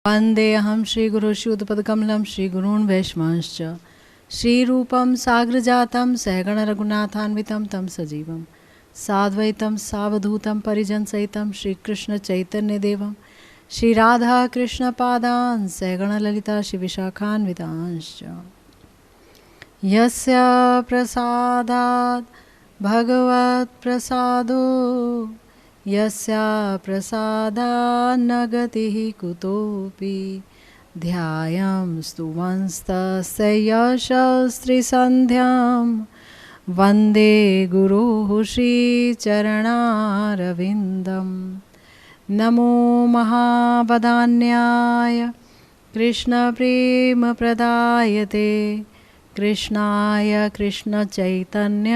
वन्देऽहं श्रीगुरुश्रीयुतपदकमलं श्रीगुरून् वैष्णवांश्च श्रीरूपं साग्रजातं सहगणरघुनाथान्वितं तं सजीवं साद्वैतं सावधूतं परिजनसहितं श्रीकृष्णचैतन्यदेवं श्रीराधाकृष्णपादान् सहगणललिता श्रीविशाखान्वितांश्च यस्य प्रसादात् भगवत्प्रसादो यस्य प्रसादान्न गतिः कुतोऽपि ध्यायं स्तुवंस्तस्य यशस्त्रिसन्ध्यां वन्दे गुरुः श्रीचरणारविन्दं नमो महावदान्याय कृष्णप्रेमप्रदायते कृष्णाय कृष्णचैतन्य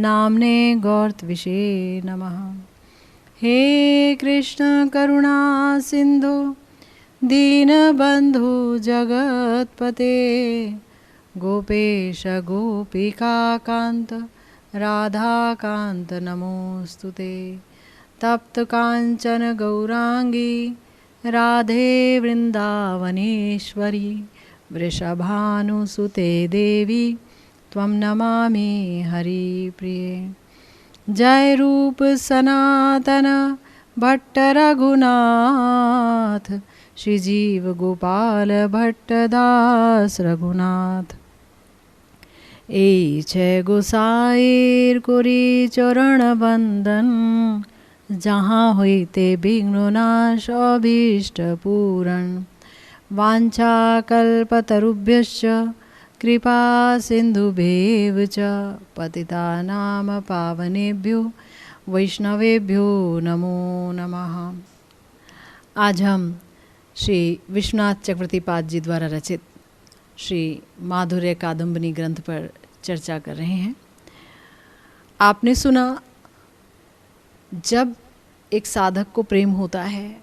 नाम्ने गौरत्विषे नमः। हे कृष्ण करुणा सिंधु दीनबंधु जगत्पते गोपेश गोपिकाकांत राधाकांत नमोस्तुते तप्त कांचन गौरांगी राधे वृंदावनेश्वरी वृषभानुसुते देवी त्वं नमामि हरिप्रिये। जय रूप सनातन भट्ट रघुनाथ श्रीजीव गोपाल भट्ट दास रघुनाथ এই ছে গোসাইর করি চরণ বন্দন যাহা হইতে বিঘ্ন নাশ অভীষ্ট পূরণ वाञ्छा कल्पतरुभ्यश्च कृपा सिन्धुभ्येव च पतितानां पावनेभ्यो वैष्णवेभ्यो नमो नमः। आज हम श्री विश्वनाथ चक्रवर्ती पाद जी द्वारा रचित श्री माधुर्य कादम्बनी ग्रंथ पर चर्चा कर रहे हैं। आपने सुना, जब एक साधक को प्रेम होता है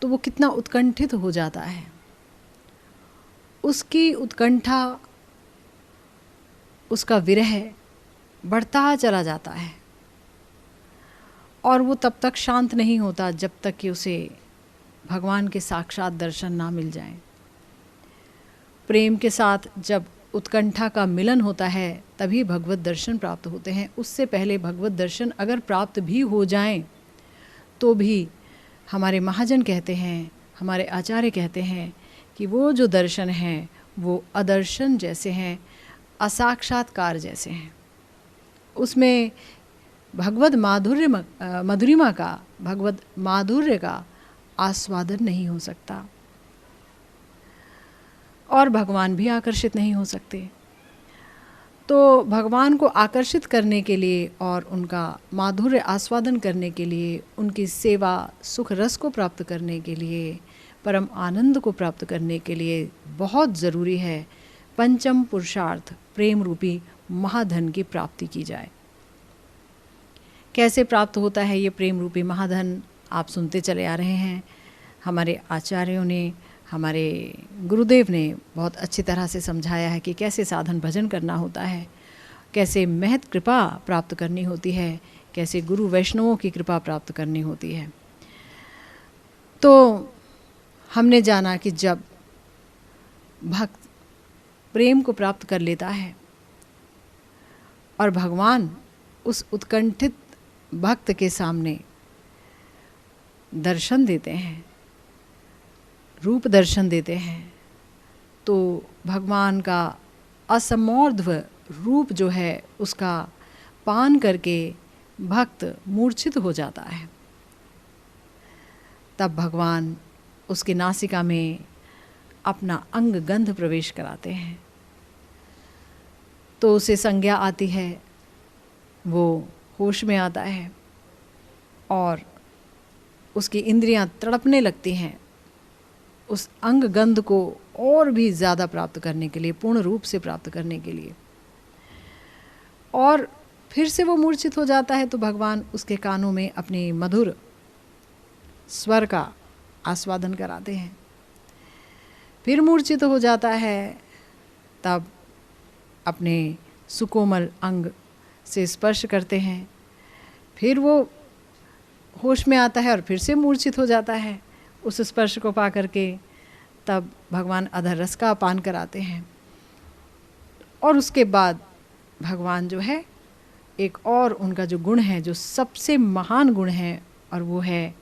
तो वो कितना उत्कंठित हो जाता है। उसकी उत्कंठा, उसका विरह बढ़ता चला जाता है और वो तब तक शांत नहीं होता जब तक कि उसे भगवान के साक्षात दर्शन ना मिल जाएं। प्रेम के साथ जब उत्कंठा का मिलन होता है तभी भगवत दर्शन प्राप्त होते हैं। उससे पहले भगवत दर्शन अगर प्राप्त भी हो जाएं तो भी हमारे महाजन कहते हैं, हमारे आचार्य कहते हैं कि वो जो दर्शन हैं वो अदर्शन जैसे हैं, असाक्षात्कार जैसे हैं। उसमें भगवत मधुरिमा का, भगवत माधुर्य का आस्वादन नहीं हो सकता और भगवान भी आकर्षित नहीं हो सकते। तो भगवान को आकर्षित करने के लिए और उनका माधुर्य आस्वादन करने के लिए, उनकी सेवा सुख रस को प्राप्त करने के लिए, परम आनंद को प्राप्त करने के लिए बहुत ज़रूरी है पंचम पुरुषार्थ प्रेम रूपी महाधन की प्राप्ति की जाए। कैसे प्राप्त होता है ये प्रेम रूपी महाधन, आप सुनते चले आ रहे हैं। हमारे आचार्यों ने, हमारे गुरुदेव ने बहुत अच्छी तरह से समझाया है कि कैसे साधन भजन करना होता है, कैसे महत कृपा प्राप्त करनी होती है, कैसे गुरु वैष्णवों की कृपा प्राप्त करनी होती है। तो हमने जाना कि जब भक्त प्रेम को प्राप्त कर लेता है और भगवान उस उत्कंठित भक्त के सामने दर्शन देते हैं, रूप दर्शन देते हैं, तो भगवान का असमोर्ध्व रूप जो है उसका पान करके भक्त मूर्छित हो जाता है। तब भगवान उसके नासिका में अपना अंग गंध प्रवेश कराते हैं तो उसे संज्ञा आती है, वो होश में आता है और उसकी इंद्रियां तड़पने लगती हैं उस अंग गंध को और भी ज़्यादा प्राप्त करने के लिए, पूर्ण रूप से प्राप्त करने के लिए। और फिर से वो मूर्छित हो जाता है तो भगवान उसके कानों में अपने मधुर स्वर का आस्वादन कराते हैं। फिर मूर्छित हो जाता है, तब अपने सुकोमल अंग से स्पर्श करते हैं। फिर वो होश में आता है और फिर से मूर्छित हो जाता है उस स्पर्श को पा करके तब भगवान अधर रस का पान कराते हैं। और उसके बाद भगवान जो है एक और उनका जो गुण है, जो सबसे महान गुण है, और वो है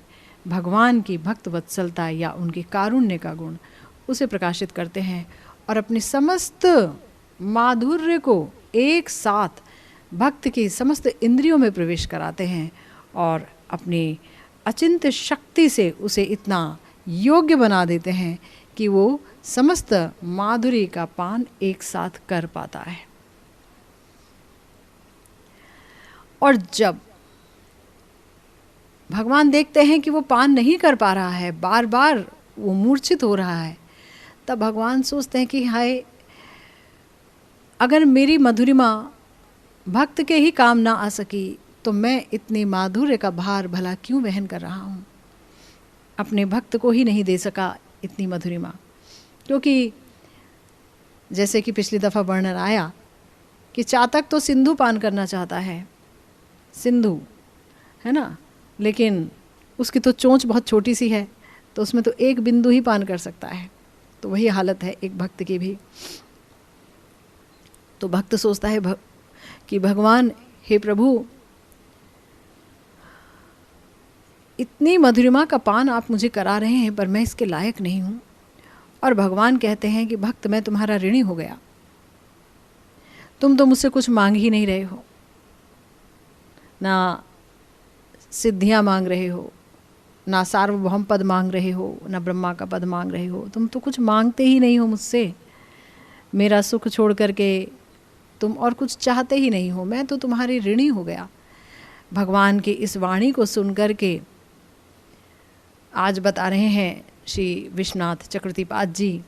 भगवान की भक्त वत्सलता या उनके कारुण्य का गुण, उसे प्रकाशित करते हैं और अपनी समस्त माधुर्य को एक साथ भक्त की समस्त इंद्रियों में प्रवेश कराते हैं और अपनी अचिंत्य शक्ति से उसे इतना योग्य बना देते हैं कि वो समस्त माधुरी का पान एक साथ कर पाता है। और जब भगवान देखते हैं कि वो पान नहीं कर पा रहा है, बार बार वो मूर्छित हो रहा है, तब भगवान सोचते हैं कि हाय, अगर मेरी मधुरिमा भक्त के ही काम ना आ सकी तो मैं इतनी माधुर्य का भार भला क्यों वहन कर रहा हूँ। अपने भक्त को ही नहीं दे सका इतनी मधुरिमा, क्योंकि जैसे कि पिछली दफ़ा वर्णन आया कि चातक तो सिंधु पान करना चाहता है, सिंधु है ना, लेकिन उसकी तो चोंच बहुत छोटी सी है, तो उसमें तो एक बिंदु ही पान कर सकता है। तो वही हालत है एक भक्त की भी। तो भक्त सोचता है कि भगवान, हे प्रभु, इतनी मधुरिमा का पान आप मुझे करा रहे हैं पर मैं इसके लायक नहीं हूँ। और भगवान कहते हैं कि भक्त, मैं तुम्हारा ऋणी हो गया, तुम तो मुझसे कुछ मांग ही नहीं रहे हो, ना सिद्धियाँ मांग रहे हो, ना सार्वभौम पद मांग रहे हो, ना ब्रह्मा का पद मांग रहे हो, तुम तो कुछ मांगते ही नहीं हो मुझसे। मेरा सुख छोड़ करके तुम और कुछ चाहते ही नहीं हो, मैं तो तुम्हारी ऋणी हो गया। भगवान की इस वाणी को सुन करके आज बता रहे हैं श्री विश्वनाथ चक्रवर्तीपाद जी,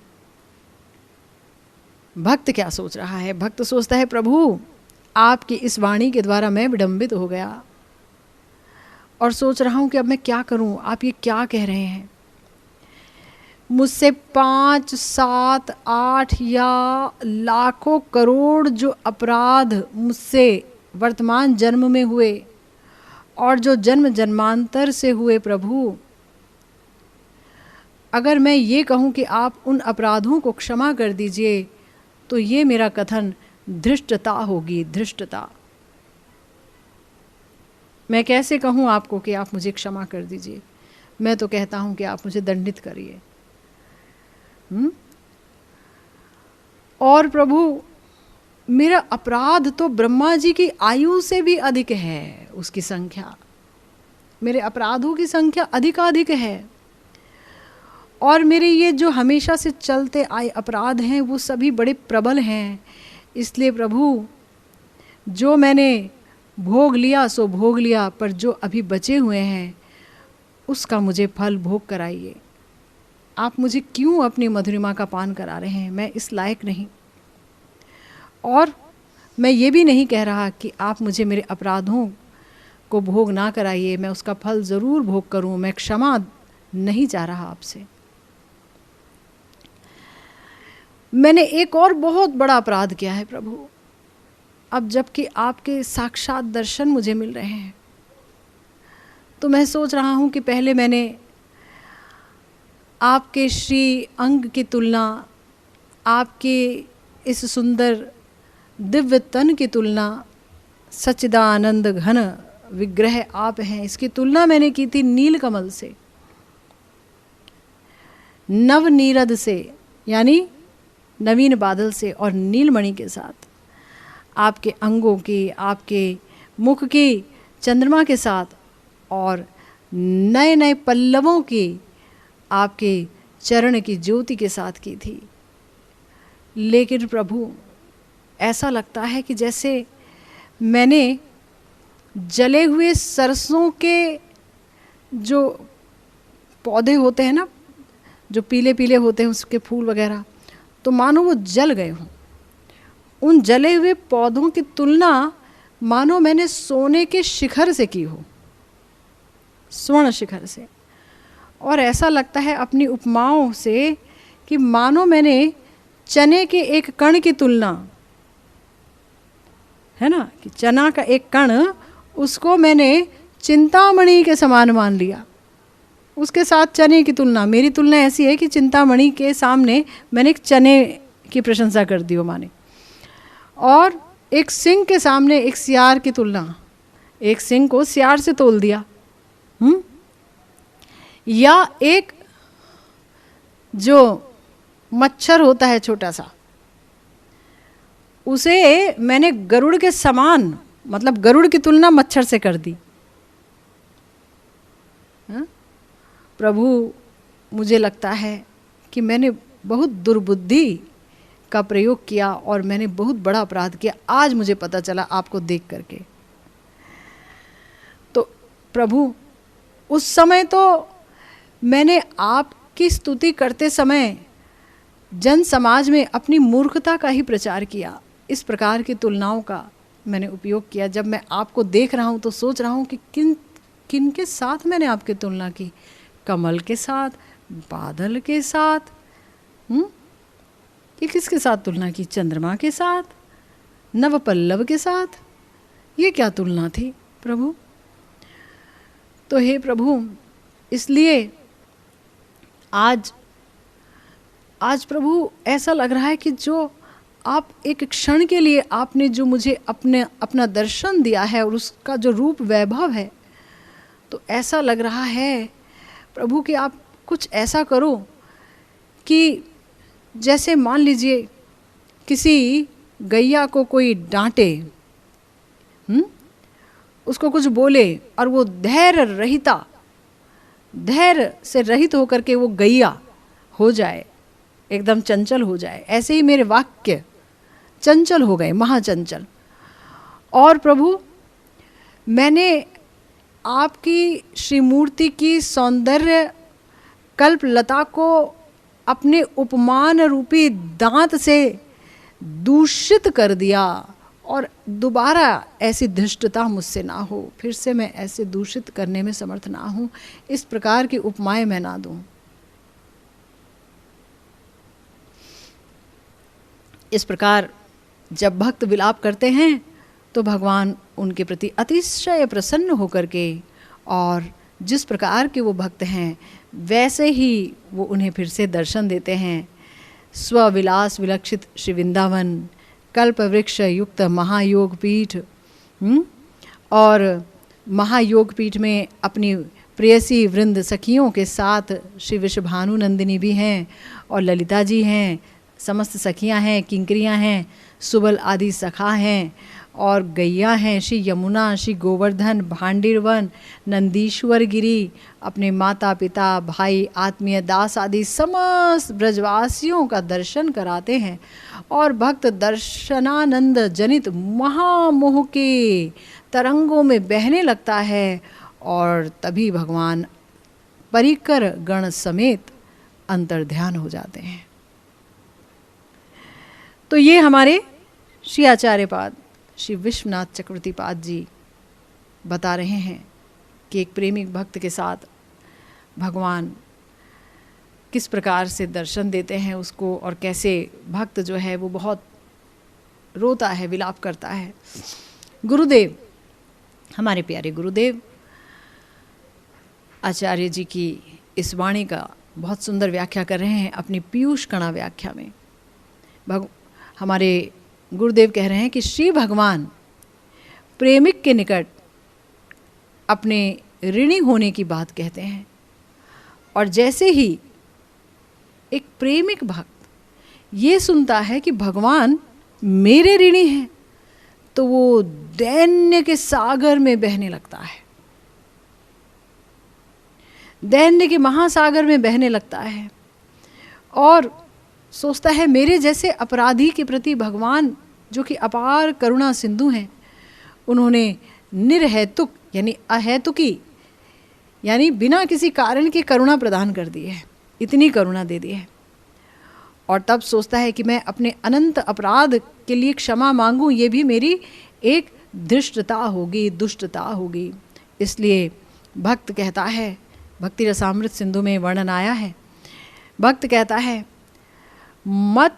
भक्त क्या सोच रहा है। भक्त सोचता है, प्रभु आपकी इस वाणी के द्वारा मैं विडंबित हो गया और सोच रहा हूँ कि अब मैं क्या करूँ, आप ये क्या कह रहे हैं। मुझसे 5, 7, 8 या लाखों करोड़ जो अपराध मुझसे वर्तमान जन्म में हुए और जो जन्म जन्मांतर से हुए, प्रभु अगर मैं ये कहूँ कि आप उन अपराधों को क्षमा कर दीजिए तो ये मेरा कथन धृष्टता होगी, धृष्टता। मैं कैसे कहूँ आपको कि आप मुझे क्षमा कर दीजिए, मैं तो कहता हूँ कि आप मुझे दंडित करिए। और प्रभु मेरा अपराध तो ब्रह्मा जी की आयु से भी अधिक है, उसकी संख्या, मेरे अपराधों की संख्या अधिकाधिक है। और मेरे ये जो हमेशा से चलते आए अपराध हैं वो सभी बड़े प्रबल हैं। इसलिए प्रभु जो मैंने भोग लिया सो भोग लिया, पर जो अभी बचे हुए हैं उसका मुझे फल भोग कराइए। आप मुझे क्यों अपनी मधुरिमा का पान करा रहे हैं, मैं इस लायक नहीं। और मैं ये भी नहीं कह रहा कि आप मुझे मेरे अपराधों को भोग ना कराइए, मैं उसका फल ज़रूर भोग करूं, मैं क्षमा नहीं चाह रहा आपसे। मैंने एक और बहुत बड़ा अपराध किया है प्रभु, अब जबकि आपके साक्षात दर्शन मुझे मिल रहे हैं तो मैं सोच रहा हूँ कि पहले मैंने आपके श्री अंग की तुलना, आपके इस सुंदर दिव्य तन की तुलना, सच्चिदानंद घन विग्रह आप हैं, इसकी तुलना मैंने की थी नीलकमल से, नवनीरद से यानी नवीन बादल से, और नीलमणि के साथ आपके अंगों की, आपके मुख की चंद्रमा के साथ, और नए नए पल्लवों की आपके चरण की ज्योति के साथ की थी। लेकिन प्रभु ऐसा लगता है कि जैसे मैंने जले हुए सरसों के जो पौधे होते हैं ना, जो पीले पीले होते हैं उसके फूल वगैरह, तो मानो वो जल गए हों। उन जले हुए पौधों की तुलना मानो मैंने सोने के शिखर से की हो, स्वर्ण शिखर से। और ऐसा लगता है अपनी उपमाओं से कि मानो मैंने चने के एक कण की तुलना, है ना, कि चना का एक कण, उसको मैंने चिंतामणि के समान मान लिया, उसके साथ चने की तुलना, मेरी तुलना ऐसी है कि चिंतामणि के सामने मैंने एक चने की प्रशंसा कर दी हो माने, और एक सिंह के सामने एक सियार की तुलना, एक सिंह को सियार से तोल दिया। या एक जो मच्छर होता है छोटा सा, उसे मैंने गरुड़ के समान, मतलब गरुड़ की तुलना मच्छर से कर दी। प्रभु, मुझे लगता है कि मैंने बहुत दुर्बुद्धि का प्रयोग किया और मैंने बहुत बड़ा अपराध किया, आज मुझे पता चला आपको देख करके। तो प्रभु, उस समय तो मैंने आपकी स्तुति करते समय जन समाज में अपनी मूर्खता का ही प्रचार किया। इस प्रकार की तुलनाओं का मैंने उपयोग किया। जब मैं आपको देख रहा हूँ तो सोच रहा हूँ कि किन के साथ मैंने आपकी तुलना की, कमल के साथ, बादल के साथ, ये किसके साथ तुलना की? चंद्रमा के साथ, नवपल्लव के साथ। ये क्या तुलना थी प्रभु? तो हे प्रभु, इसलिए आज प्रभु ऐसा लग रहा है कि जो आप एक क्षण के लिए आपने जो मुझे अपना दर्शन दिया है और उसका जो रूप वैभव है, तो ऐसा लग रहा है प्रभु कि आप कुछ ऐसा करो कि जैसे मान लीजिए किसी गैया को कोई डांटे, उसको कुछ बोले और वो धैर्य से रहित होकर के वो गैया हो जाए, एकदम चंचल हो जाए। ऐसे ही मेरे वाक्य चंचल हो गए, महाचंचल। और प्रभु, मैंने आपकी श्रीमूर्ति की सौंदर्य कल्पलता को अपने उपमान रूपी दांत से दूषित कर दिया, और दोबारा ऐसी धृष्टता मुझसे ना हो, फिर से मैं ऐसे दूषित करने में समर्थ ना हूँ, इस प्रकार की उपमाएं मैं ना दूँ। इस प्रकार जब भक्त विलाप करते हैं तो भगवान उनके प्रति अतिशय प्रसन्न होकर के, और जिस प्रकार के वो भक्त हैं वैसे ही वो उन्हें फिर से दर्शन देते हैं। स्वविलास विलक्षित श्री वृंदावन, कल्प वृक्ष युक्त महायोग पीठ, और महायोग पीठ में अपनी प्रेयसी वृंद सखियों के साथ श्री विश्वभानु नंदिनी भी हैं, और ललिता जी हैं, समस्त सखियां हैं, किंकरियां हैं, सुबल आदि सखा हैं, और गैया हैं, श्री यमुना, श्री गोवर्धन, भांडिरवन, नंदीश्वर गिरी, अपने माता पिता, भाई, आत्मीय दास आदि समस्त ब्रजवासियों का दर्शन कराते हैं। और भक्त दर्शनानंद जनित महामोह के तरंगों में बहने लगता है, और तभी भगवान परिकर गण समेत अंतर्ध्यान हो जाते हैं। तो ये हमारे श्री आचार्य पाद श्री विश्वनाथ चक्रवर्ती पाद जी बता रहे हैं कि एक प्रेमिक भक्त के साथ भगवान किस प्रकार से दर्शन देते हैं उसको, और कैसे भक्त जो है वो बहुत रोता है, विलाप करता है। गुरुदेव, हमारे प्यारे गुरुदेव आचार्य जी की इस वाणी का बहुत सुंदर व्याख्या कर रहे हैं अपनी पीयूष कणा व्याख्या में। हमारे गुरुदेव कह रहे हैं कि श्री भगवान प्रेमिक के निकट अपने ऋणी होने की बात कहते हैं, और जैसे ही एक प्रेमिक भक्त ये सुनता है कि भगवान मेरे ऋणी हैं, तो वो दैन्य के सागर में बहने लगता है, दैन्य के महासागर में बहने लगता है, और सोचता है मेरे जैसे अपराधी के प्रति भगवान जो कि अपार करुणा सिंधु हैं, उन्होंने निर्हेतुक यानी अहेतुकी यानी बिना किसी कारण के करुणा प्रदान कर दी है, इतनी करुणा दे दी है। और तब सोचता है कि मैं अपने अनंत अपराध के लिए क्षमा मांगूं, ये भी मेरी एक धृष्टता होगी, दुष्टता होगी। इसलिए भक्त कहता है, भक्ति रसामृत सिंधु में वर्णन आया है, भक्त कहता है मत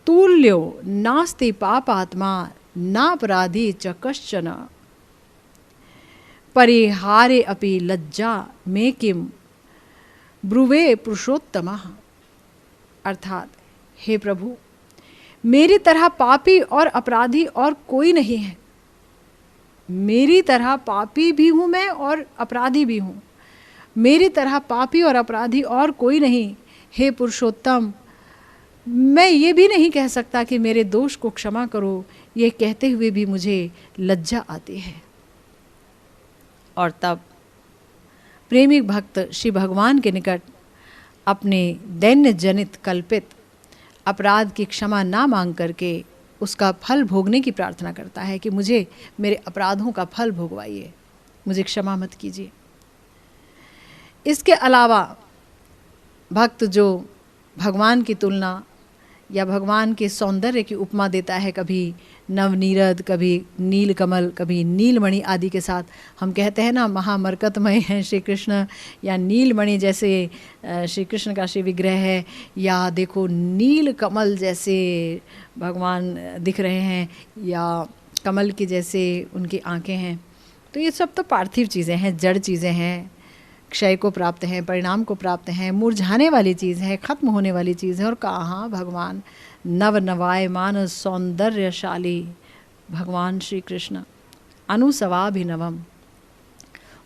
तुल्यो नास्ति पापात्मा नापराधी च कश्चन परिहारे अपि लज्जा मे किम ब्रुवे पुरुषोत्तमः, अर्थात हे प्रभु, मेरी तरह पापी और अपराधी और कोई नहीं है। मेरी तरह पापी भी हूँ मैं और अपराधी भी हूँ। मेरी तरह पापी और अपराधी और कोई नहीं। हे पुरुषोत्तम, मैं ये भी नहीं कह सकता कि मेरे दोष को क्षमा करो। ये कहते हुए भी मुझे लज्जा आती है। और तब प्रेमी भक्त श्री भगवान के निकट अपने दैन्य जनित कल्पित अपराध की क्षमा ना मांग करके उसका फल भोगने की प्रार्थना करता है कि मुझे मेरे अपराधों का फल भोगवाइए, मुझे क्षमा मत कीजिए। इसके अलावा भक्त जो भगवान की तुलना या भगवान के सौंदर्य की उपमा देता है, कभी नवनीरद, कभी नीलकमल, कभी नीलमणि आदि के साथ। हम कहते हैं ना, महामरकतमय हैं श्री कृष्ण, या नीलमणि जैसे श्री कृष्ण का श्री विग्रह है, या देखो नीलकमल जैसे भगवान दिख रहे हैं, या कमल की जैसे उनकी आंखें हैं। तो ये सब तो पार्थिव चीज़ें हैं, जड़ चीज़ें हैं, क्षय को प्राप्त हैं, परिणाम को प्राप्त हैं, मुरझाने वाली चीज़ है, खत्म होने वाली चीज़ है। और कहाँ भगवान नव नवायमान सौंदर्यशाली भगवान श्री कृष्ण, अनुसवाभिनवम,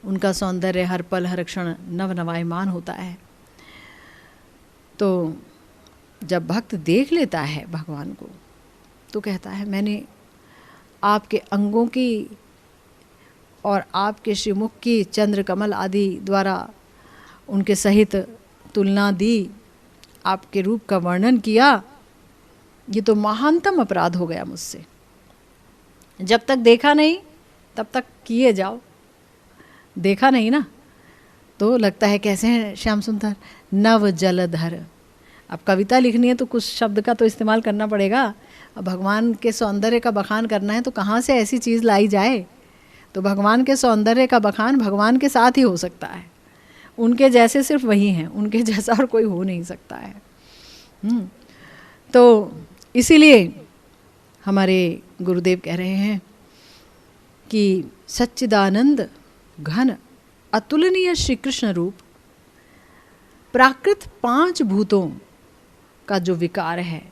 उनका सौंदर्य हर पल हर क्षण नव नवायमान होता है। तो जब भक्त देख लेता है भगवान को तो कहता है, मैंने आपके अंगों की और आपके श्रीमुख की चंद्र कमल आदि द्वारा उनके सहित तुलना दी, आपके रूप का वर्णन किया, ये तो महानतम अपराध हो गया मुझसे। जब तक देखा नहीं तब तक किए जाओ, देखा नहीं ना तो लगता है कैसे हैं श्याम सुंदर, नव जलधर। अब कविता लिखनी है तो कुछ शब्द का तो इस्तेमाल करना पड़ेगा। अब भगवान के सौंदर्य का बखान करना है तो कहाँ से ऐसी चीज़ लाई जाए। तो भगवान के सौंदर्य का बखान भगवान के साथ ही हो सकता है, उनके जैसे सिर्फ वही हैं, उनके जैसा और कोई हो नहीं सकता है। तो इसीलिए हमारे गुरुदेव कह रहे हैं कि सच्चिदानंद घन अतुलनीय श्री कृष्ण रूप प्राकृत 5 भूतों का जो विकार है,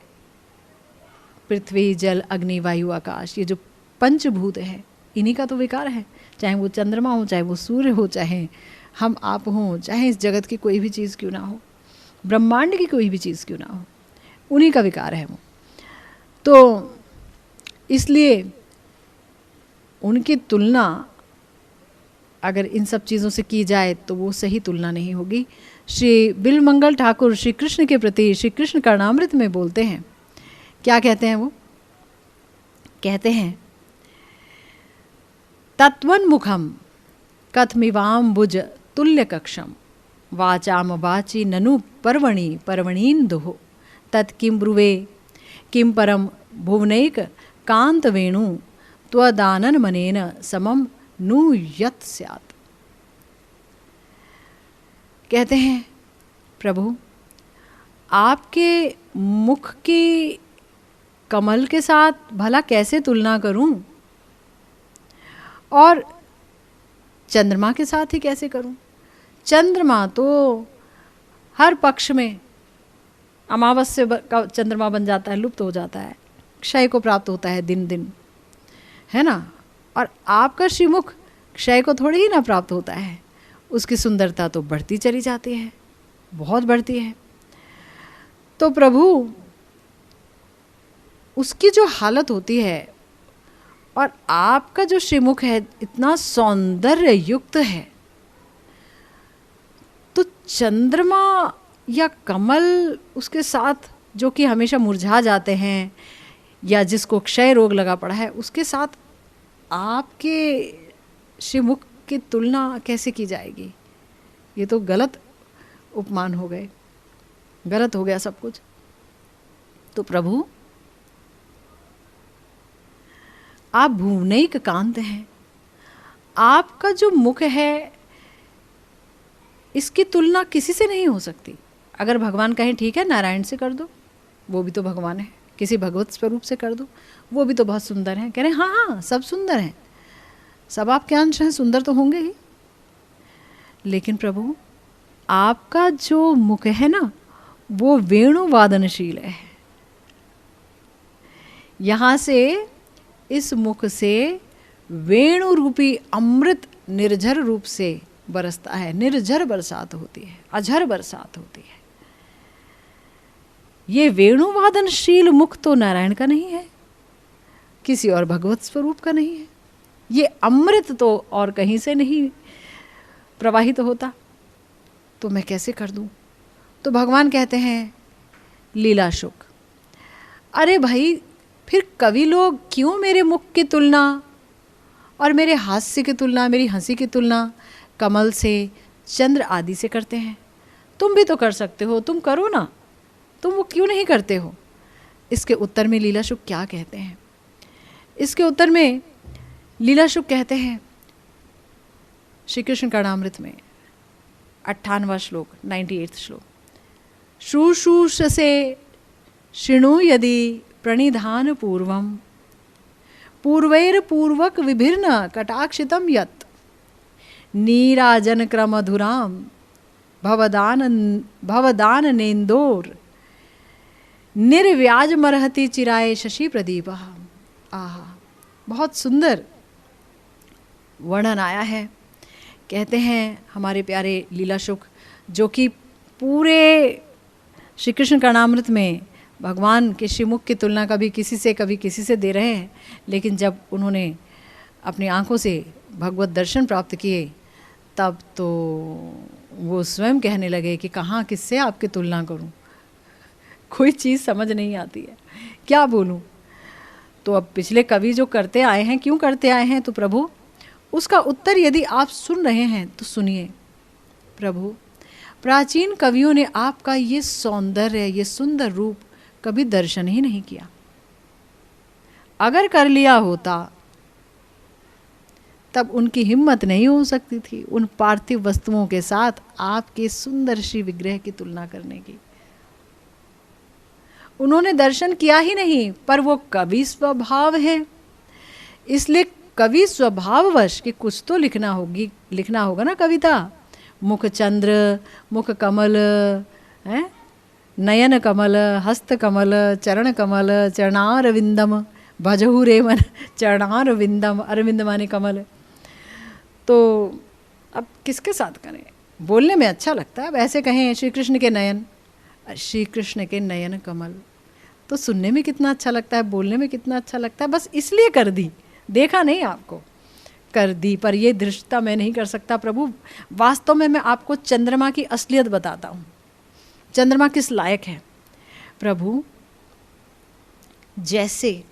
पृथ्वी जल अग्नि वायु आकाश, ये जो पंचभूत है, इन्हीं का तो विकार है। चाहे वो चंद्रमा हो, चाहे वो सूर्य हो, चाहे हम आप हों, चाहे इस जगत की कोई भी चीज़ क्यों ना हो, ब्रह्मांड की कोई भी चीज़ क्यों ना हो, उन्हीं का विकार है वो। तो इसलिए उनकी तुलना अगर इन सब चीज़ों से की जाए तो वो सही तुलना नहीं होगी। श्री बिलमंगल ठाकुर श्री कृष्ण के प्रति श्री कृष्ण कर्णामृत में बोलते हैं, क्या कहते हैं वो? कहते हैं, तत्वन्मुखम कथमिवाम्बुज तुल्य कक्षम वाचाम वाची ननु पर्वणि पर्वणीन्दुः तत्किं ब्रुवे किं परम भुवनैक कांत वेणु त्वदानन मनेन समम नु यत् स्यात्। कहते हैं, प्रभु आपके मुख की कमल के साथ भला कैसे तुलना करूं, और चंद्रमा के साथ ही कैसे करूं? चंद्रमा तो हर पक्ष में अमावस्या का चंद्रमा बन जाता है, लुप्त हो जाता है, क्षय को प्राप्त होता है दिन दिन, है ना। और आपका श्रीमुख क्षय को थोड़ी ही ना प्राप्त होता है, उसकी सुंदरता तो बढ़ती चली जाती है, बहुत बढ़ती है। तो प्रभु उसकी जो हालत होती है, और आपका जो श्रीमुख है इतना सौंदर्य युक्त है, तो चंद्रमा या कमल उसके साथ जो कि हमेशा मुरझा जाते हैं या जिसको क्षय रोग लगा पड़ा है, उसके साथ आपके श्रीमुख की तुलना कैसे की जाएगी? ये तो गलत उपमान हो गए, गलत हो गया सब कुछ। तो प्रभु आप भुवनैक कांत हैं, आपका जो मुख है इसकी तुलना किसी से नहीं हो सकती। अगर भगवान कहें ठीक है नारायण से कर दो, वो भी तो भगवान है, किसी भगवत स्वरूप से कर दो, वो भी तो बहुत सुंदर हैं। कह रहे हाँ हाँ सब सुंदर हैं, सब आपके अंश हैं, सुंदर तो होंगे ही। लेकिन प्रभु आपका जो मुख है ना वो वेणु वादनशील है। यहाँ से इस मुख से वेणु रूपी अमृत निर्झर रूप से बरसता है। निर्झर बरसात होती है, अझर बरसात होती है। ये वेणुवादनशील मुख तो नारायण का नहीं है, किसी और भगवत स्वरूप का नहीं है। ये अमृत तो और कहीं से नहीं प्रवाहित होता, तो मैं कैसे कर दूं? तो भगवान कहते हैं लीला शुक, अरे भाई फिर कवि लोग क्यों मेरे मुख की तुलना और मेरे हास्य की तुलना, मेरी हंसी की तुलना कमल से, चंद्र आदि से करते हैं? तुम भी तो कर सकते हो, तुम करो ना, तुम वो क्यों नहीं करते हो? इसके उत्तर में लीला शुक क्या कहते हैं? इसके उत्तर में लीला शुक कहते हैं श्री कृष्ण कर्णामृत में 58वां श्लोक, 98 श्लोक, शुश्रूष से शृणु यदि प्रणिधान पूर्वम पूर्वैर पूर्वक विभिन्न कटाक्षितम यत् नीराजन क्रमधुराम भवदान नेन्दोर निर्व्याज मरहति चिराए शशि प्रदीप। आहा, बहुत सुंदर वर्णन आया है। कहते हैं हमारे प्यारे लीला शुक, जो कि पूरे श्री कृष्ण कर्णामृत में भगवान के श्रीमुख की तुलना कभी किसी से दे रहे हैं, लेकिन जब उन्होंने अपनी आंखों से भगवत दर्शन प्राप्त किए तब तो वो स्वयं कहने लगे कि कहाँ किससे आपकी तुलना करूं, कोई चीज़ समझ नहीं आती है, क्या बोलूं। तो अब पिछले कवि जो करते आए हैं, क्यों करते आए हैं? तो प्रभु उसका उत्तर यदि आप सुन रहे हैं तो सुनिए। प्रभु, प्राचीन कवियों ने आपका ये सौंदर्य, ये सुंदर रूप कभी दर्शन ही नहीं किया। अगर कर लिया होता तब उनकी हिम्मत नहीं हो सकती थी उन पार्थिव वस्तुओं के साथ आपके सुंदर श्री विग्रह की तुलना करने की। उन्होंने दर्शन किया ही नहीं, पर वो कवि स्वभाव है, इसलिए कवि स्वभाववश कि कुछ तो लिखना होगा ना कविता। मुख चंद्र, मुख कमल है, नयन कमल, हस्त कमल, चरण कमल, चरणारविंदम भजहु रे मन, चरणारविंदम, अरविंद माने कमल। तो अब किसके साथ करें? बोलने में अच्छा लगता है, अब ऐसे कहें श्री कृष्ण के नयन, श्री कृष्ण के नयन कमल, तो सुनने में कितना अच्छा लगता है, बोलने में कितना अच्छा लगता है। बस इसलिए कर दी, देखा नहीं आपको, कर दी। पर ये दृष्टता मैं नहीं कर सकता प्रभु। वास्तव में मैं आपको चंद्रमा की असलियत बताता हूँ, चंद्रमा किस लायक है। प्रभु, जैसे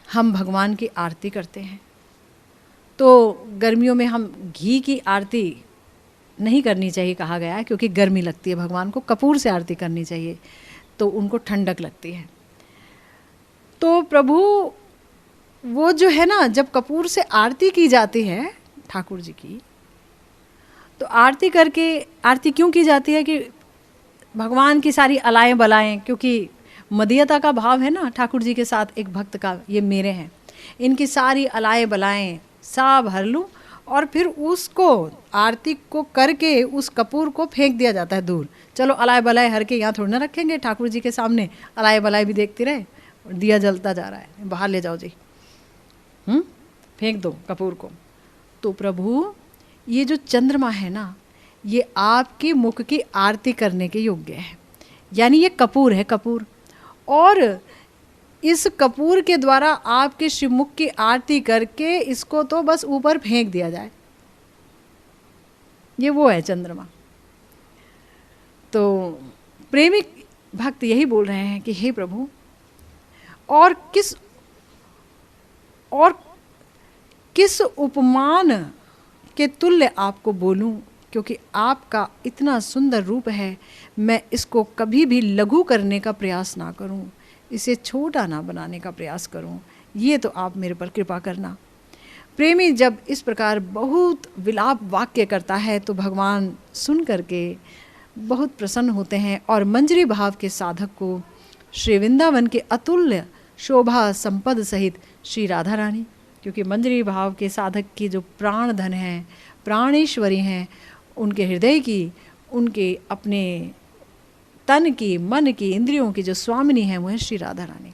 हम भगवान की आरती करते हैं, तो गर्मियों में हम घी की आरती नहीं करनी चाहिए कहा गया है, क्योंकि गर्मी लगती है भगवान को। कपूर से आरती करनी चाहिए, तो उनको ठंडक लगती है। तो प्रभु वो जो है ना, जब कपूर से आरती की जाती है ठाकुर जी की, तो आरती करके, आरती क्यों की जाती है कि भगवान की सारी अलाएं बलाएं, क्योंकि मदीयता का भाव है ना ठाकुर जी के साथ एक भक्त का, ये मेरे हैं, इनकी सारी अलाएं बलाएं सब हर लूँ, और फिर उसको आरती को करके उस कपूर को फेंक दिया जाता है दूर। चलो अलाए बलाए हर के यहाँ थोड़ी ना रखेंगे ठाकुर जी के सामने, अलाए बलाए भी देखती रहे, दिया जलता जा रहा है, बाहर ले जाओ जी, फेंक दो कपूर को। तो प्रभु ये जो चंद्रमा है ना, ये आपके मुख की आरती करने के योग्य है। यानी ये कपूर है, कपूर, और इस कपूर के द्वारा आपके श्रीमुख की आरती करके इसको तो बस ऊपर फेंक दिया जाए, ये वो है चंद्रमा। तो प्रेमी भक्त यही बोल रहे हैं कि हे प्रभु, और किस उपमान के तुल्य आपको बोलूं, क्योंकि आपका इतना सुंदर रूप है, मैं इसको कभी भी लघु करने का प्रयास ना करूं, इसे छोटा ना बनाने का प्रयास करूं, ये तो आप मेरे पर कृपा करना। प्रेमी जब इस प्रकार बहुत विलाप वाक्य करता है तो भगवान सुन करके बहुत प्रसन्न होते हैं, और मंजरी भाव के साधक को श्री वृंदावन के अतुल्य शोभा संपद सहित श्री राधा रानी, क्योंकि मंजरी भाव के साधक की जो प्राण धन है, प्राणेश्वरी हैं, उनके हृदय की, उनके अपने तन की, मन की, इंद्रियों की जो स्वामिनी है वो है श्री राधा रानी।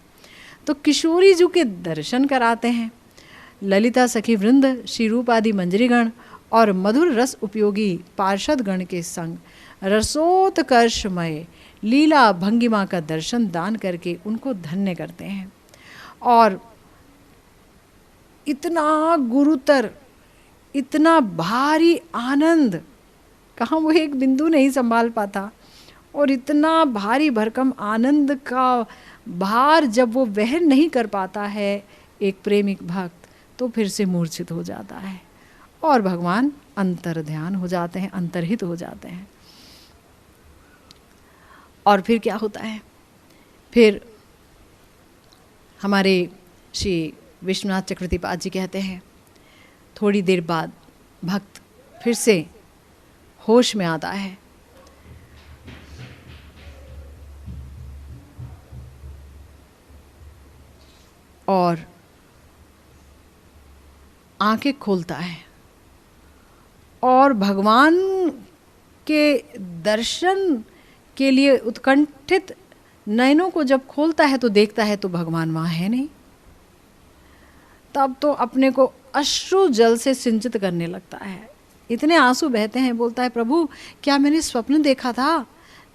तो किशोरी जी के दर्शन कराते हैं ललिता सखी वृंद, श्री रूप आदि मंजरीगण और मधुर रस उपयोगी पार्षद गण के संग रसोत्कर्षमय लीला भंगिमा का दर्शन दान करके उनको धन्य करते हैं। और इतना गुरुतर, इतना भारी आनंद, कहाँ वो एक बिंदु नहीं संभाल पाता, और इतना भारी भरकम आनंद का भार जब वो वहन नहीं कर पाता है एक प्रेमिक भक्त, तो फिर से मूर्छित हो जाता है और भगवान अंतर ध्यान हो जाते हैं, अंतर्हित हो जाते हैं। और फिर क्या होता है, फिर हमारे श्री विश्वनाथ चक्रवर्तीपाद जी कहते हैं थोड़ी देर बाद भक्त फिर से होश में आता है और आंखें खोलता है और भगवान के दर्शन के लिए उत्कंठित नयनों को जब खोलता है तो देखता है तो भगवान वहाँ है नहीं। तब तो अपने को अश्रु जल से सिंचित करने लगता है, इतने आंसू बहते हैं। बोलता है प्रभु क्या मैंने स्वप्न देखा था?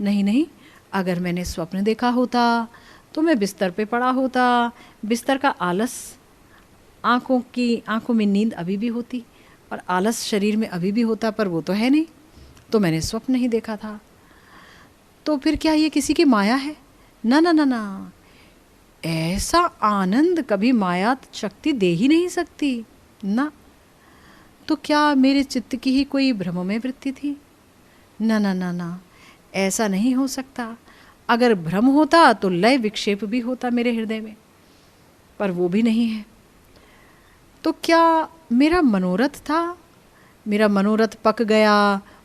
नहीं नहीं, अगर मैंने स्वप्न देखा होता तो मैं बिस्तर पे पड़ा होता, बिस्तर का आलस, आंखों में नींद अभी भी होती और आलस शरीर में अभी भी होता, पर वो तो है नहीं, तो मैंने स्वप्न नहीं देखा था। तो फिर क्या ये किसी की माया है? ना ना ना ना, ऐसा आनंद कभी माया शक्ति दे ही नहीं सकती ना। तो क्या मेरे चित्त की ही कोई भ्रममय वृत्ति थी? ना ना ना ना, ऐसा नहीं हो सकता। अगर भ्रम होता तो लय विक्षेप भी होता मेरे हृदय में, पर वो भी नहीं है। तो क्या मेरा मनोरथ था? मेरा मनोरथ पक गया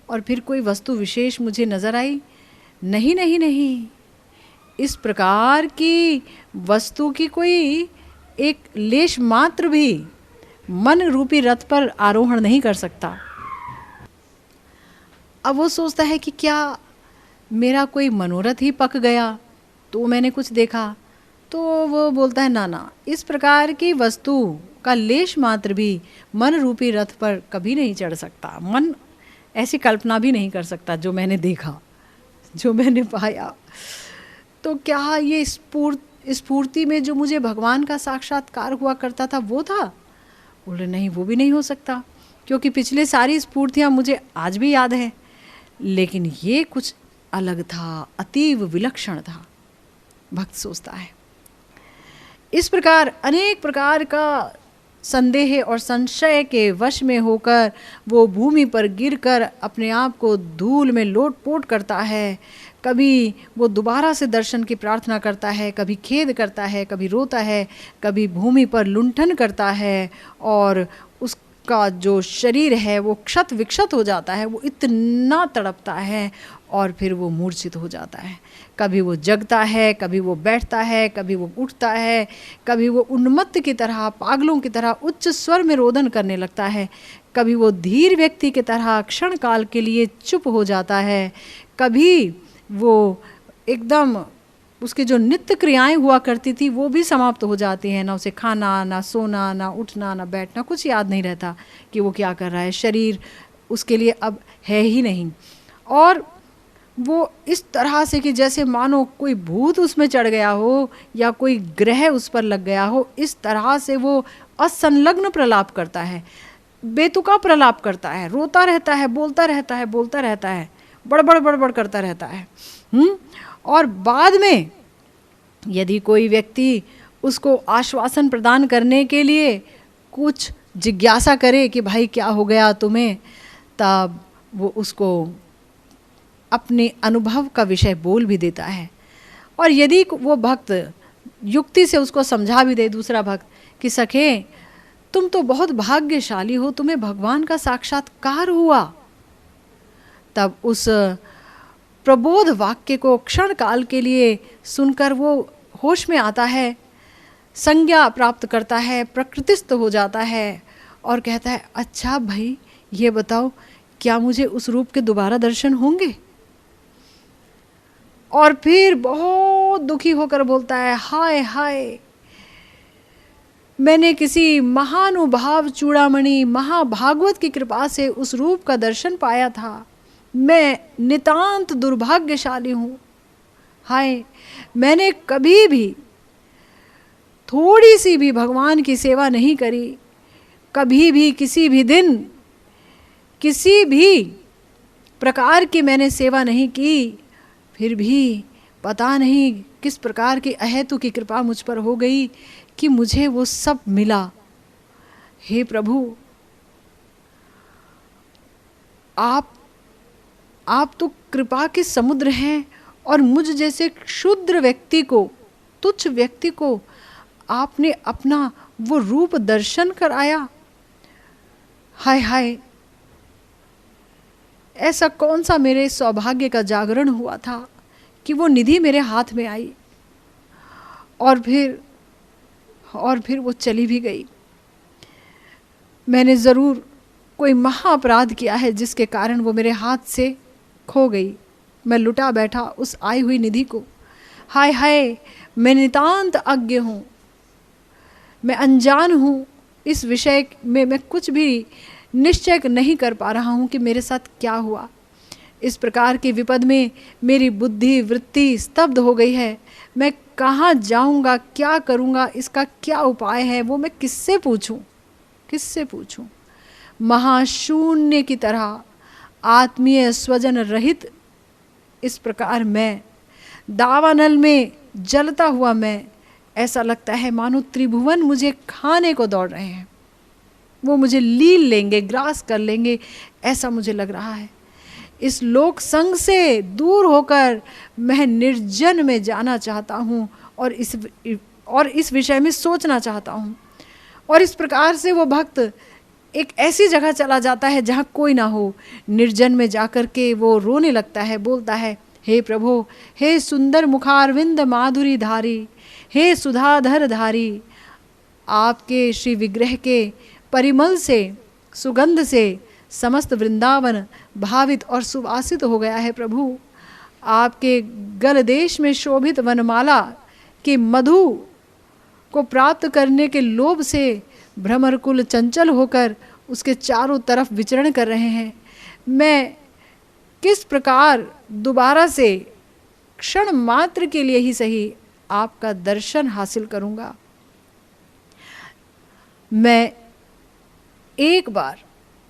और फिर कोई वस्तु विशेष मुझे नजर आई? नहीं नहीं नहीं, इस प्रकार की वस्तु की कोई एक लेश मात्र भी मन रूपी रथ पर आरोहण नहीं कर सकता। अब वो सोचता है कि क्या मेरा कोई मनोरथ ही पक गया तो मैंने कुछ देखा? तो वो बोलता है ना ना, इस प्रकार की वस्तु का लेश मात्र भी मन रूपी रथ पर कभी नहीं चढ़ सकता। मन ऐसी कल्पना भी नहीं कर सकता जो मैंने देखा, जो मैंने पाया। तो क्या ये स्फूर्ति में जो मुझे भगवान का साक्षात्कार हुआ करता था वो था? बोले नहीं, वो भी नहीं हो सकता, क्योंकि पिछले सारी स्फूर्तियाँ मुझे आज भी याद हैं, लेकिन ये कुछ अलग था, अतीव विलक्षण था। भक्त सोचता है। इस प्रकार अनेक प्रकार का संदेह और संशय के वश में होकर वो भूमि पर गिरकर अपने आप को धूल में लोट-पोट करता है। कभी वो दोबारा से दर्शन की प्रार्थना करता है, कभी खेद करता है, कभी रोता है, कभी भूमि पर लुंठन करता है और उसका जो शरीर है वो क्षत विक्षत हो जाता है, वो इतना तड़पता है और फिर वो मूर्छित हो जाता है। कभी वो जगता है, कभी वो बैठता है, कभी वो उठता है, कभी वो उन्मत्त की तरह, पागलों की तरह उच्च स्वर में रोदन करने लगता है, कभी वो धीर व्यक्ति की तरह क्षण काल के लिए चुप हो जाता है, कभी वो एकदम उसकी जो नित्य क्रियाएं हुआ करती थी वो भी समाप्त हो जाती हैं। ना उसे खाना, ना सोना, ना उठना, ना बैठना, कुछ याद नहीं रहता कि वो क्या कर रहा है। शरीर उसके लिए अब है ही नहीं। और वो इस तरह से कि जैसे मानो कोई भूत उसमें चढ़ गया हो या कोई ग्रह उस पर लग गया हो, इस तरह से वो असंलग्न प्रलाप करता है, बेतुका प्रलाप करता है, रोता रहता है, बोलता रहता है, बड़बड़ करता रहता है। और बाद में यदि कोई व्यक्ति उसको आश्वासन प्रदान करने के लिए कुछ जिज्ञासा करे कि भाई क्या हो गया तुम्हें, तब वो उसको अपने अनुभव का विषय बोल भी देता है। और यदि वो भक्त युक्ति से उसको समझा भी दे, दूसरा भक्त, कि सखे तुम तो बहुत भाग्यशाली हो, तुम्हें भगवान का साक्षात्कार हुआ, तब उस प्रबोध वाक्य को क्षण काल के लिए सुनकर वो होश में आता है। संज्ञा प्राप्त करता है, प्रकृतिस्थ हो जाता है और कहता है अच्छा भाई ये बताओ क्या मुझे उस रूप के दोबारा दर्शन होंगे? और फिर बहुत दुखी होकर बोलता है हाय हाय, मैंने किसी महानुभाव चूड़ामणि महाभागवत की कृपा से उस रूप का दर्शन पाया था, मैं नितांत दुर्भाग्यशाली हूँ। हाय, मैंने कभी भी थोड़ी सी भी भगवान की सेवा नहीं करी, कभी भी किसी भी दिन किसी भी प्रकार की मैंने सेवा नहीं की, फिर भी पता नहीं किस प्रकार की अहेतु की कृपा मुझ पर हो गई कि मुझे वो सब मिला। हे प्रभु, आप तो कृपा के समुद्र हैं और मुझ जैसे क्षुद्र व्यक्ति को, तुच्छ व्यक्ति को आपने अपना वो रूप दर्शन कराया। हाय हाय, ऐसा कौन सा मेरे सौभाग्य का जागरण हुआ था कि वो निधि मेरे हाथ में आई और फिर वो चली भी गई। मैंने ज़रूर कोई महाअपराध किया है जिसके कारण वो मेरे हाथ से खो गई। मैं लुटा बैठा उस आई हुई निधि को। हाय हाय, मैं नितांत अज्ञ हूँ, मैं अनजान हूँ, इस विषय में मैं कुछ भी निश्चय नहीं कर पा रहा हूँ कि मेरे साथ क्या हुआ। इस प्रकार की विपद में मेरी बुद्धि वृत्ति स्तब्ध हो गई है। मैं कहाँ जाऊँगा, क्या करूँगा, इसका क्या उपाय है, वो मैं किससे पूछूँ? महाशून्य की तरह आत्मीय स्वजन रहित इस प्रकार मैं दावानल में जलता हुआ, मैं ऐसा लगता है मानो त्रिभुवन मुझे खाने को दौड़ रहे हैं, वो मुझे लील लेंगे, ग्रास कर लेंगे, ऐसा मुझे लग रहा है। इस लोक संग से दूर होकर मैं निर्जन में जाना चाहता हूँ और इस विषय में सोचना चाहता हूँ। और इस प्रकार से वो भक्त एक ऐसी जगह चला जाता है जहाँ कोई ना हो, निर्जन में जाकर के वो रोने लगता है, बोलता है हे प्रभु, हे सुंदर मुखारविंद माधुरी धारी, हे सुधाधर धारी, आपके श्री विग्रह के परिमल से, सुगंध से समस्त वृंदावन भावित और सुवासित हो गया है प्रभु। आपके गल देश में शोभित वनमाला के मधु को प्राप्त करने के लोभ से भ्रमरकुल चंचल होकर उसके चारों तरफ विचरण कर रहे हैं। मैं किस प्रकार दोबारा से क्षण मात्र के लिए ही सही आपका दर्शन हासिल करूंगा? मैं एक बार,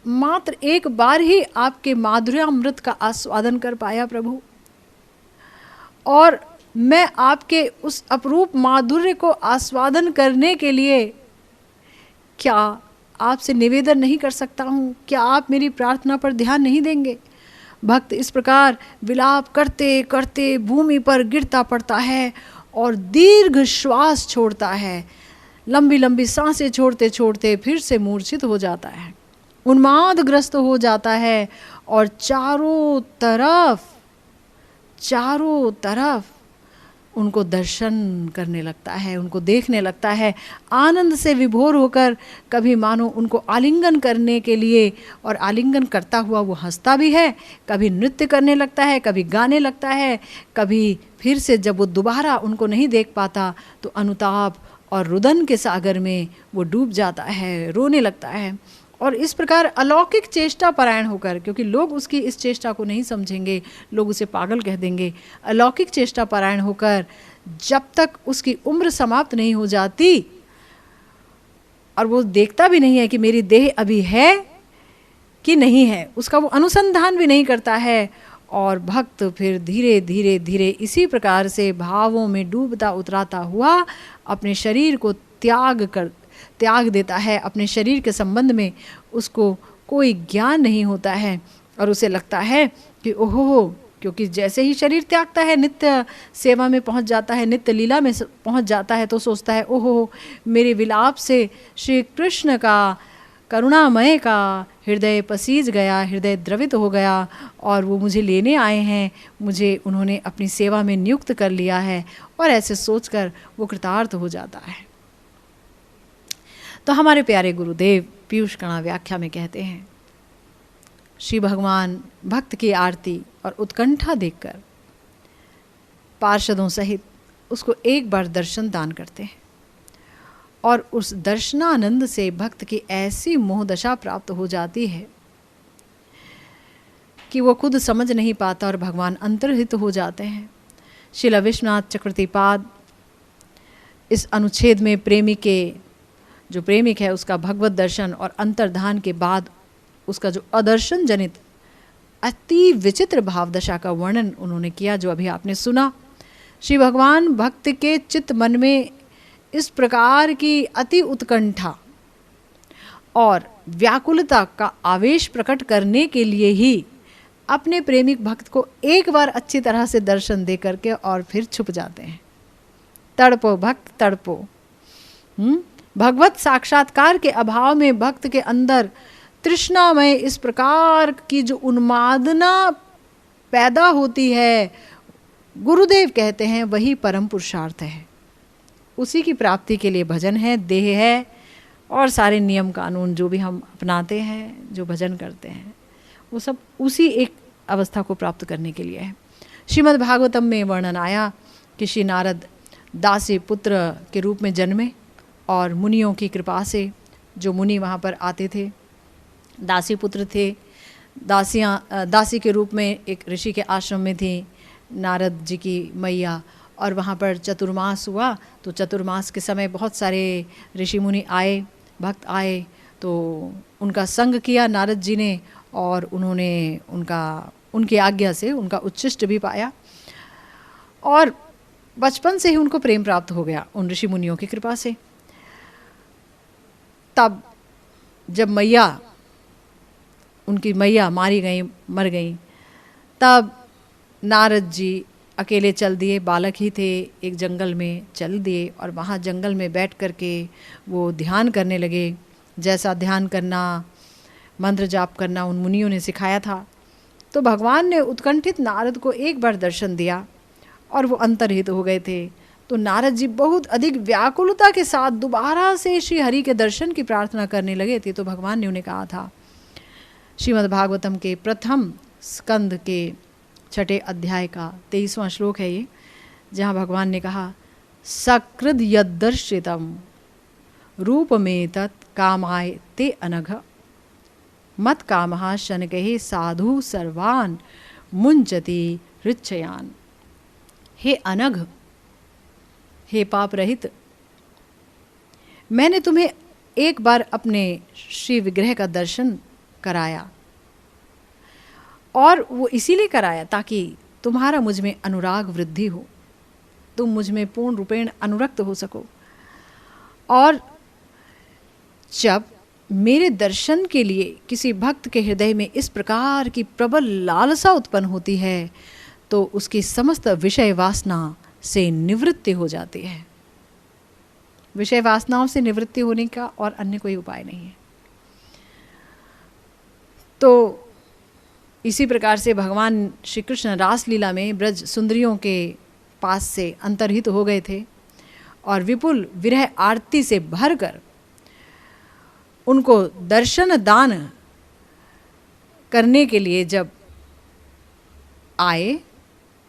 मात्र एक बार ही आपके माधुर्यामृत का आस्वादन कर पाया प्रभु, और मैं आपके उस अपरूप माधुर्य को आस्वादन करने के लिए क्या आपसे निवेदन नहीं कर सकता हूँ? क्या आप मेरी प्रार्थना पर ध्यान नहीं देंगे? भक्त इस प्रकार विलाप करते करते भूमि पर गिरता पड़ता है और दीर्घ श्वास छोड़ता है। लंबी लंबी सांसें छोड़ते छोड़ते फिर से मूर्छित हो जाता है, उन्मादग्रस्त हो जाता है और चारों तरफ उनको दर्शन करने लगता है, उनको देखने लगता है, आनंद से विभोर होकर कभी मानो उनको आलिंगन करने के लिए, और आलिंगन करता हुआ वो हंसता भी है, कभी नृत्य करने लगता है, कभी गाने लगता है, कभी फिर से जब वो दोबारा उनको नहीं देख पाता तो अनुताप और रुदन के सागर में वो डूब जाता है, रोने लगता है। और इस प्रकार अलौकिक चेष्टा परायण होकर, क्योंकि लोग उसकी इस चेष्टा को नहीं समझेंगे, लोग उसे पागल कह देंगे, अलौकिक चेष्टा परायण होकर जब तक उसकी उम्र समाप्त नहीं हो जाती और वो देखता भी नहीं है कि मेरी देह अभी है कि नहीं है, उसका वो अनुसंधान भी नहीं करता है, और भक्त फिर धीरे धीरे धीरे इसी प्रकार से भावों में डूबता उतराता हुआ अपने शरीर को त्याग देता है। अपने शरीर के संबंध में उसको कोई ज्ञान नहीं होता है और उसे लगता है कि ओहो, क्योंकि जैसे ही शरीर त्यागता है, नित्य सेवा में पहुंच जाता है, नित्य लीला में पहुंच जाता है, तो सोचता है ओहो, मेरे विलाप से श्री कृष्ण का करुणामय का हृदय पसीज गया, हृदय द्रवित हो गया और वो मुझे लेने आए हैं, मुझे उन्होंने अपनी सेवा में नियुक्त कर लिया है, और ऐसे सोचकर वो कृतार्थ हो जाता है। तो हमारे प्यारे गुरुदेव पीयूष कणा व्याख्या में कहते हैं, श्री भगवान भक्त की आरती और उत्कंठा देखकर पार्षदों सहित उसको एक बार दर्शन दान करते हैं और उस दर्शनानंद से भक्त की ऐसी मोहदशा प्राप्त हो जाती है कि वो खुद समझ नहीं पाता और भगवान अंतर्हित हो जाते हैं। श्रील विश्वनाथ चक्रवर्तीपाद इस अनुच्छेद में प्रेमिक है उसका भगवत दर्शन और अंतर्धान के बाद उसका जो अदर्शन जनित अति विचित्र भावदशा का वर्णन उन्होंने किया, जो अभी आपने सुना। श्री भगवान भक्त के चित्त मन में इस प्रकार की अति उत्कंठा और व्याकुलता का आवेश प्रकट करने के लिए ही अपने प्रेमिक भक्त को एक बार अच्छी तरह से दर्शन दे करके और फिर छुप जाते हैं। तड़पो भक्त तड़पो। भगवत साक्षात्कार के अभाव में भक्त के अंदर तृष्णामय इस प्रकार की जो उन्मादना पैदा होती है, गुरुदेव कहते हैं वही परम पुरुषार्थ है। उसी की प्राप्ति के लिए भजन है, देह है और सारे नियम कानून जो भी हम अपनाते हैं, जो भजन करते हैं, वो सब उसी एक अवस्था को प्राप्त करने के लिए है। श्रीमद् भागवतम में वर्णन आया कि श्री नारद दासी पुत्र के रूप में जन्मे और मुनियों की कृपा से, जो मुनि वहाँ पर आते थे, दासी पुत्र थे। दासी के रूप में एक ऋषि के आश्रम में थी नारद जी की मैया, और वहाँ पर चतुर्मास हुआ। तो चतुर्मास के समय बहुत सारे ऋषि मुनि आए, भक्त आए, तो उनका संग किया नारद जी ने और उन्होंने उनकी आज्ञा से उनका उच्छिष्ट भी पाया और बचपन से ही उनको प्रेम प्राप्त हो गया उन ऋषि मुनियों की कृपा से। तब जब उनकी मैया मारी गई, मर गई, तब नारद जी अकेले चल दिए, बालक ही थे, एक जंगल में चल दिए और वहाँ जंगल में बैठ कर के वो ध्यान करने लगे। जैसा ध्यान करना, मंत्र जाप करना उन मुनियों ने सिखाया था। तो भगवान ने उत्कंठित नारद को एक बार दर्शन दिया और वो अंतर्हित हो गए थे। तो नारद जी बहुत अधिक व्याकुलता के साथ दोबारा से श्री हरि के दर्शन की प्रार्थना करने लगे थे। तो भगवान ने उन्हें कहा था, श्रीमद् भागवतम के प्रथम स्कंद के 6 अध्याय का 23वां श्लोक है ये, जहाँ भगवान ने कहा, सकृद यद्दर्शितम रूप में तत् कामाय ते अनघ मत कामहा शनकहे साधु सर्वान मुंचति हृच्छयान। हे अनघ, हे पाप रहित, मैंने तुम्हें एक बार अपने श्री विग्रह का दर्शन कराया और वो इसीलिए कराया ताकि तुम्हारा मुझ में अनुराग वृद्धि हो, तुम मुझ में पूर्ण रूपेण अनुरक्त हो सको। और जब मेरे दर्शन के लिए किसी भक्त के हृदय में इस प्रकार की प्रबल लालसा उत्पन्न होती है तो उसकी समस्त विषय वासना से निवृत्ति हो जाती है। विषय वासनाओं से निवृत्ति होने का और अन्य कोई उपाय नहीं है। तो इसी प्रकार से भगवान श्री कृष्ण रासलीला में ब्रज सुंदरियों के पास से अंतर्हित हो गए थे और विपुल विरह आरती से भरकर उनको दर्शन दान करने के लिए जब आए,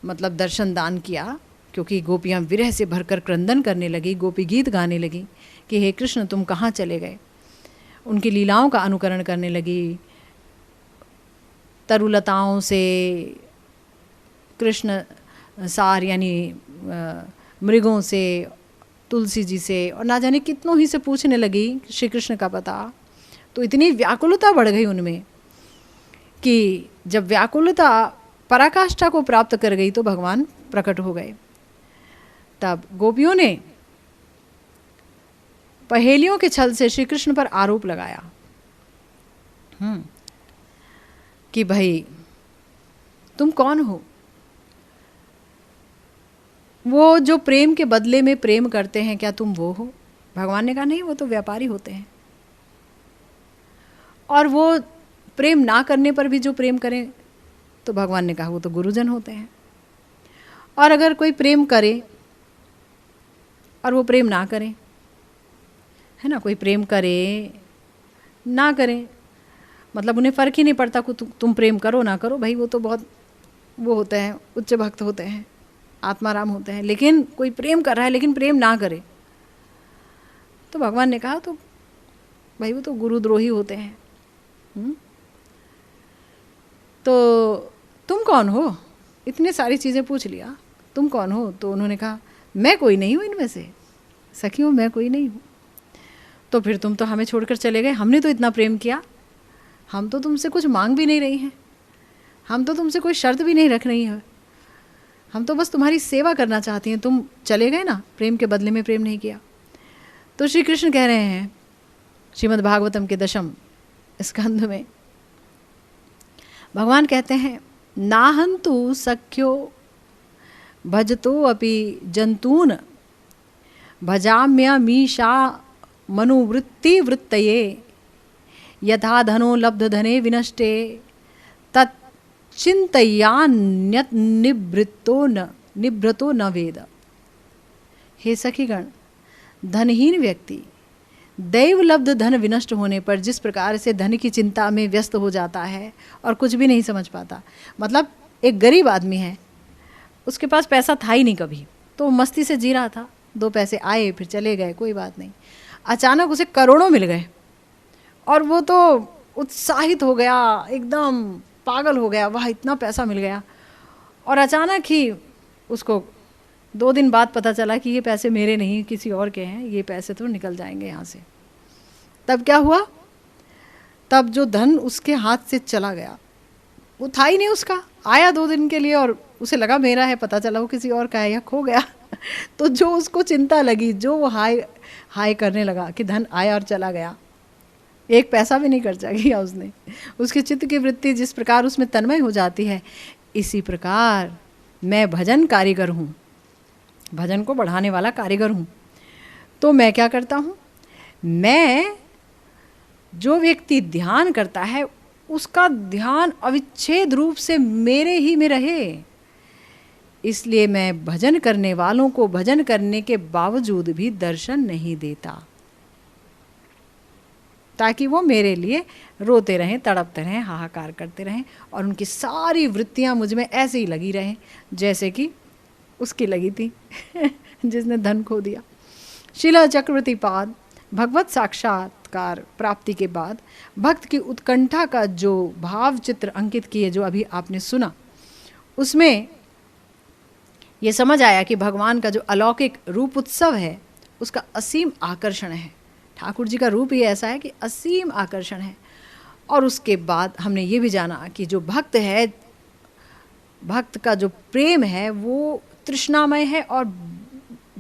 मतलब दर्शन दान किया, क्योंकि गोपियाँ विरह से भरकर क्रंदन करने लगी, गोपी गीत गाने लगी कि हे कृष्ण तुम कहाँ चले गए। उनकी लीलाओं का अनुकरण करने लगी, तरुलताओं से कृष्ण सार यानी मृगों से, तुलसी जी से और ना जाने कितनों ही से पूछने लगी श्री कृष्ण का पता। तो इतनी व्याकुलता बढ़ गई उनमें कि जब व्याकुलता पराकाष्ठा को प्राप्त कर गई तो भगवान प्रकट हो गए। तब गोपियों ने पहेलियों के छल से श्री कृष्ण पर आरोप लगाया कि भाई तुम कौन हो। वो जो प्रेम के बदले में प्रेम करते हैं, क्या तुम वो हो? भगवान ने कहा नहीं, वो तो व्यापारी होते हैं। और वो प्रेम ना करने पर भी जो प्रेम करें, तो भगवान ने कहा वो तो गुरुजन होते हैं। और अगर कोई प्रेम करे और वो प्रेम ना करे है ना। कोई प्रेम करे ना करे, मतलब उन्हें फ़र्क ही नहीं पड़ता कि तुम प्रेम करो ना करो, भाई वो तो बहुत वो होते हैं, उच्च भक्त होते हैं, आत्माराम होते हैं। लेकिन कोई प्रेम कर रहा है लेकिन प्रेम ना करे, तो भगवान ने कहा तो भाई वो तो गुरुद्रोही होते हैं। तो तुम कौन हो? इतने सारी चीज़ें पूछ लिया, तुम कौन हो? तो उन्होंने कहा मैं कोई नहीं हूँ इनमें से, सखियों मैं कोई नहीं हूँ। तो फिर तुम तो हमें छोड़कर चले गए, हमने तो इतना प्रेम किया, हम तो तुमसे कुछ मांग भी नहीं रही हैं, हम तो तुमसे कोई शर्त भी नहीं रख रही है, हम तो बस तुम्हारी सेवा करना चाहती हैं, तुम चले गए ना, प्रेम के बदले में प्रेम नहीं किया। तो श्री कृष्ण कह रहे हैं श्रीमद् भागवतम के 10वें स्कंध में, भगवान कहते हैं नाहंतु सख्यो भजतो अपि जंतून भजाम्यमीशा मनुवृत्ति वृत्तये यथा धनो लब्ध धने विनष्टे तच्चिंतयान्यत निभृतो न वेद। हे सखीगण, धनहीन व्यक्ति दैव लब्ध धन विनष्ट होने पर जिस प्रकार से धन की चिंता में व्यस्त हो जाता है और कुछ भी नहीं समझ पाता, मतलब एक गरीब आदमी है, उसके पास पैसा था ही नहीं कभी, तो मस्ती से जी रहा था, 2 पैसे आए फिर चले गए, कोई बात नहीं। अचानक उसे करोड़ों मिल गए और वो तो उत्साहित हो गया, एकदम पागल हो गया, वाह इतना पैसा मिल गया। और अचानक ही उसको 2 दिन बाद पता चला कि ये पैसे मेरे नहीं किसी और के हैं, ये पैसे तो निकल जाएंगे यहाँ से। तब क्या हुआ? तब जो धन उसके हाथ से चला गया वो था ही नहीं उसका, आया 2 दिन के लिए और उसे लगा मेरा है, पता चला वो किसी और का है या खो गया। तो जो उसको चिंता लगी, जो वो हाय करने लगा कि धन आया और चला गया, 1 पैसा भी नहीं खर्चा किया उसने, उसके चित्त की वृत्ति जिस प्रकार उसमें तन्मय हो जाती है, इसी प्रकार मैं भजन कारीगर हूँ, भजन को बढ़ाने वाला कारीगर हूँ। तो मैं क्या करता हूँ, मैं जो व्यक्ति ध्यान करता है उसका ध्यान अविच्छेद रूप से मेरे ही में रहे, इसलिए मैं भजन करने वालों को भजन करने के बावजूद भी दर्शन नहीं देता, ताकि वो मेरे लिए रोते रहें, तड़पते रहें, हाहाकार करते रहें और उनकी सारी वृत्तियां मुझ में ऐसे ही लगी रहें जैसे कि उसकी लगी थी जिसने धन खो दिया। शिला चक्रवर्ती पाद भगवत साक्षात्कार प्राप्ति के बाद भक्त की उत्कंठा का जो भाव चित्र अंकित किए, जो अभी आपने सुना, उसमें ये समझ आया कि भगवान का जो अलौकिक रूप उत्सव है उसका असीम आकर्षण है। ठाकुर जी का रूप ही ऐसा है कि असीम आकर्षण है। और उसके बाद हमने ये भी जाना कि जो भक्त है, भक्त का जो प्रेम है वो तृष्णामय है और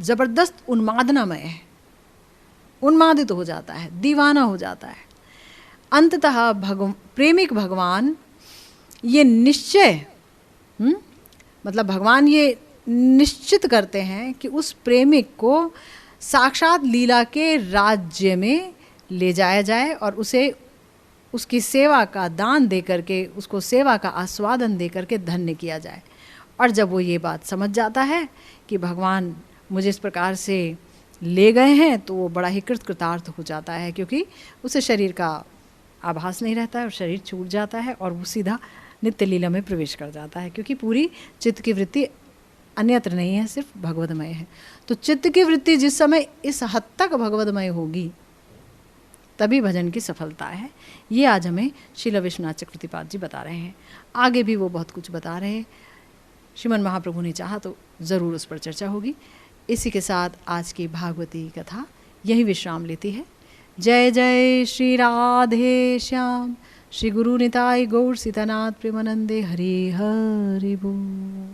ज़बरदस्त उन्मादनामय है, उन्मादित हो जाता है, दीवाना हो जाता है। अंततः प्रेमिक भगवान ये निश्चय मतलब भगवान ये निश्चित करते हैं कि उस प्रेमिक को साक्षात लीला के राज्य में ले जाया जाए और उसे उसकी सेवा का दान दे करके, उसको सेवा का आस्वादन दे करके धन्य किया जाए। और जब वो ये बात समझ जाता है कि भगवान मुझे इस प्रकार से ले गए हैं, तो वो बड़ा ही कृतार्थ हो जाता है, क्योंकि उसे शरीर का आभास नहीं रहता है और शरीर छूट जाता है और वो सीधा नित्य लीला में प्रवेश कर जाता है, क्योंकि पूरी चित्त की वृत्ति अन्यत्र नहीं है, सिर्फ भगवदमय है। तो चित्त की वृत्ति जिस समय इस हद तक भगवदमय होगी तभी भजन की सफलता है। ये आज हमें श्रील विश्वनाथ चक्रवर्तीपाद जी बता रहे हैं। आगे भी वो बहुत कुछ बता रहे हैं, श्रीमन महाप्रभु ने चाहा तो ज़रूर उस पर चर्चा होगी। इसी के साथ आज की भागवती कथा यही विश्राम लेती है। जय जय श्री राधे श्याम, श्री गुरु निताय गौर सीतानाथ प्रेमानंदे, हरि हरि बोल।